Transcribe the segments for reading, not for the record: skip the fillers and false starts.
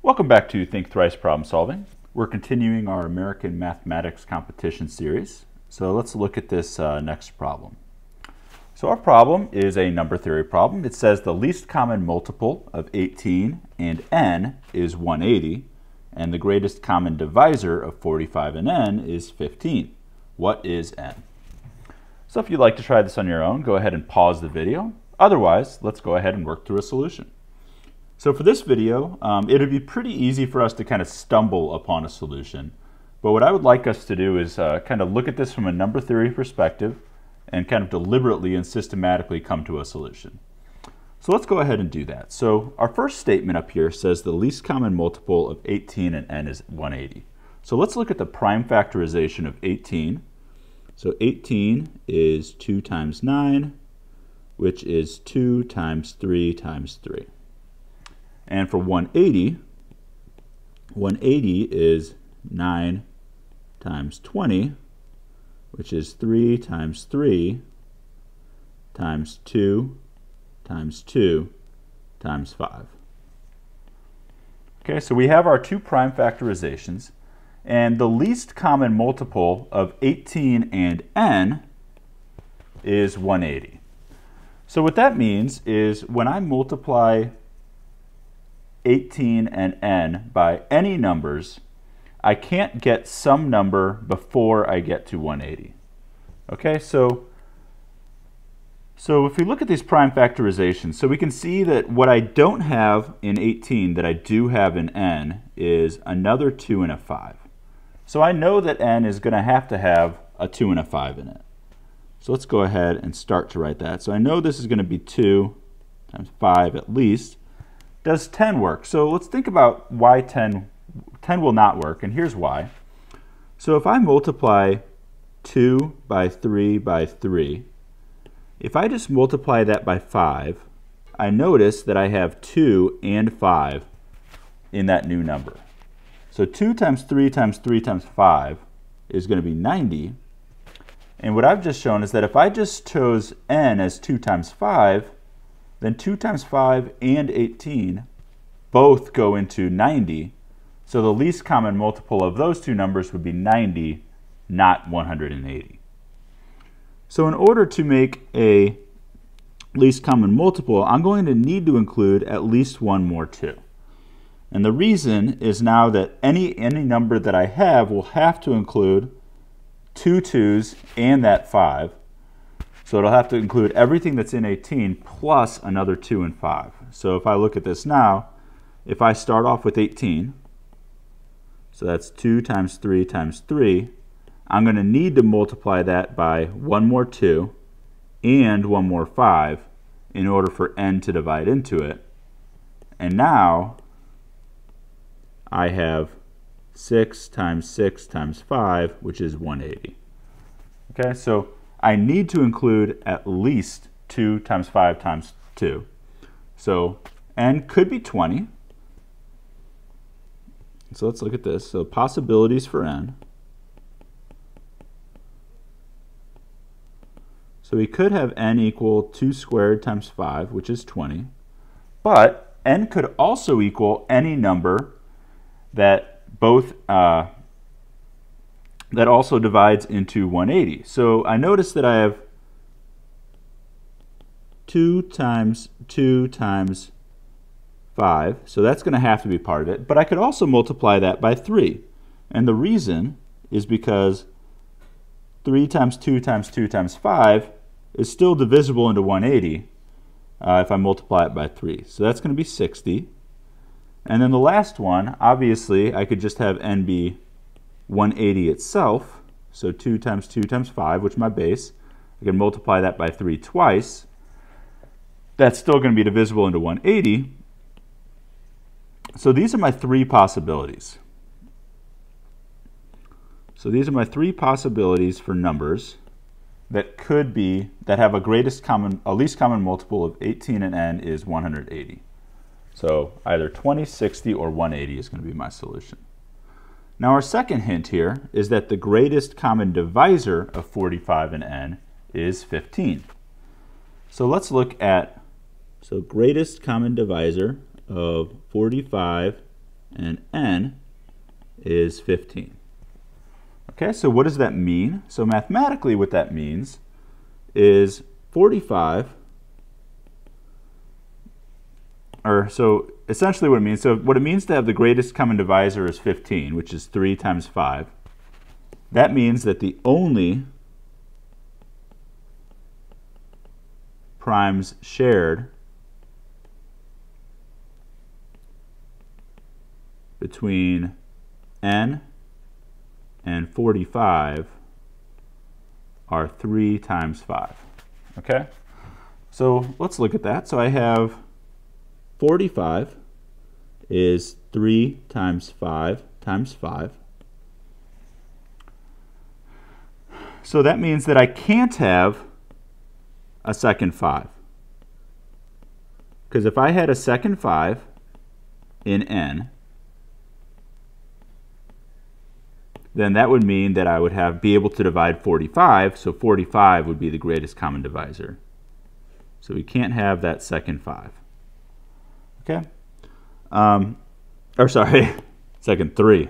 Welcome back to Think Thrice Problem Solving. We're continuing our American Mathematics Competition series. So let's look at this next problem. So our problem is a number theory problem. It says the least common multiple of 18 and n is 180, and the greatest common divisor of 45 and n is 15. What is n? So if you'd like to try this on your own, go ahead and pause the video. Otherwise, let's go ahead and work through a solution. So for this video, it would be pretty easy for us to kind of stumble upon a solution. But what I would like us to do is kind of look at this from a number theory perspective and kind of deliberately and systematically come to a solution. So let's go ahead and do that. So our first statement up here says the least common multiple of 18 and n is 180. So let's look at the prime factorization of 18. So 18 is 2 times 9, which is 2 times 3 times 3. And for 180, 180 is 9 times 20, which is 3 times 3 times 2 times 2 times 5. Okay, so we have our two prime factorizations, and the least common multiple of 18 and n is 180. So what that means is when I multiply 18 and n by any numbers, I can't get some number before I get to 180. Okay, so if we look at these prime factorizations, so we can see that what I don't have in 18 that I do have in n is another 2 and a 5. So I know that n is going to have a 2 and a 5 in it. So let's go ahead and start to write that. So I know this is going to be 2 times 5 at least. Does 10 work? So let's think about why 10 will not work, and here's why. So if I multiply 2 by 3 by 3, if I just multiply that by 5, I notice that I have 2 and 5 in that new number. So 2 times 3 times 3 times 5 is going to be 90. And what I've just shown is that if I just chose n as 2 times 5, then 2 times 5 and 18 both go into 90. So the least common multiple of those two numbers would be 90, not 180. So in order to make a least common multiple, I'm going to need to include at least one more 2. And the reason is now that any number that I have will have to include 2 2's and that 5. So it'll have to include everything that's in 18 plus another 2 and 5. So if I look at this now, if I start off with 18, so that's 2 times 3 times 3, I'm going to need to multiply that by one more 2 and one more 5 in order for n to divide into it. And now I have 6 times 6 times 5, which is 180. Okay, so I need to include at least 2 times 5 times 2. So n could be 20. So let's look at this. So possibilities for n. So we could have n equal 2 squared times 5, which is 20. But n could also equal any number that that also divides into 180. So I notice that I have 2 times 2 times 5, so that's going to have to be part of it. But I could also multiply that by 3. And the reason is because 3 times 2 times 2 times 5 is still divisible into 180 if I multiply it by 3. So that's going to be 60. And then the last one, obviously, I could just have n be 180 itself. So 2 times 2 times 5, which is my base. I can multiply that by 3 twice. That's still going to be divisible into 180. So these are my three possibilities. So these are my three possibilities for numbers that have a least common multiple of 18 and n is 180. So either 20, 60, or 180 is going to be my solution. Now our second hint here is that the greatest common divisor of 45 and n is 15. So let's look at greatest common divisor of 45 and n is 15. Okay, so what does that mean? So mathematically what that means is 45, so essentially what it means to have the greatest common divisor is 15, which is 3 times 5. That means that the only primes shared between n and 45 are 3 times 5. Okay? So let's look at that. So I have 45 is 3 times 5 times 5. So that means that I can't have a second 5. Because if I had a second 5 in n, then that would mean that I would be able to divide 45, so 45 would be the greatest common divisor. So we can't have that second 5. Okay? Or sorry, second 3.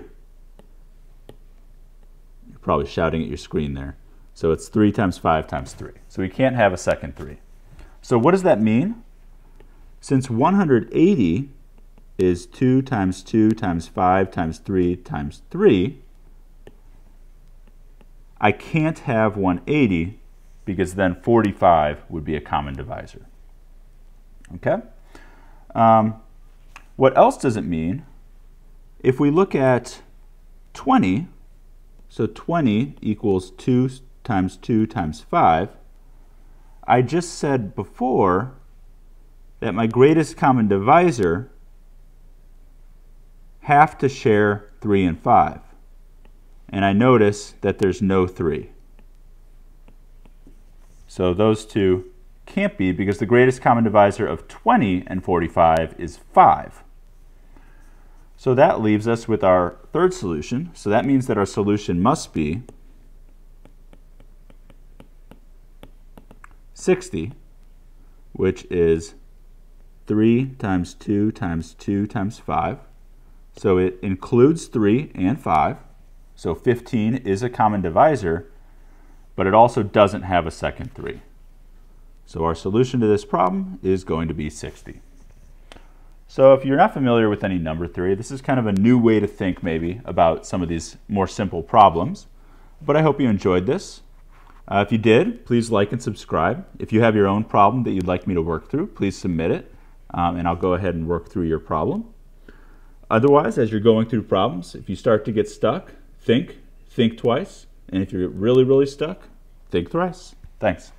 You're probably shouting at your screen there. So it's 3 times 5 times 3. So we can't have a second 3. So what does that mean? Since 180 is 2 times 2 times 5 times 3 times 3, I can't have 180 because then 45 would be a common divisor. Okay? What else does it mean? If we look at 20, so 20 equals 2 times 2 times 5, I just said before that my greatest common divisor have to share 3 and 5. And I notice that there's no 3. So those two can't be, because the greatest common divisor of 20 and 45 is 5. So that leaves us with our third solution. So that means that our solution must be 60, which is 3 times 2 times 2 times 5. So it includes 3 and 5. So 15 is a common divisor, but it also doesn't have a second 3. So our solution to this problem is going to be 60. So if you're not familiar with any number theory, this is kind of a new way to think maybe about some of these more simple problems. But I hope you enjoyed this. If you did, please like and subscribe. If you have your own problem that you'd like me to work through, please submit it, and I'll go ahead and work through your problem. Otherwise, as you're going through problems, if you start to get stuck, think twice, and if you're really, really stuck, think thrice. Thanks.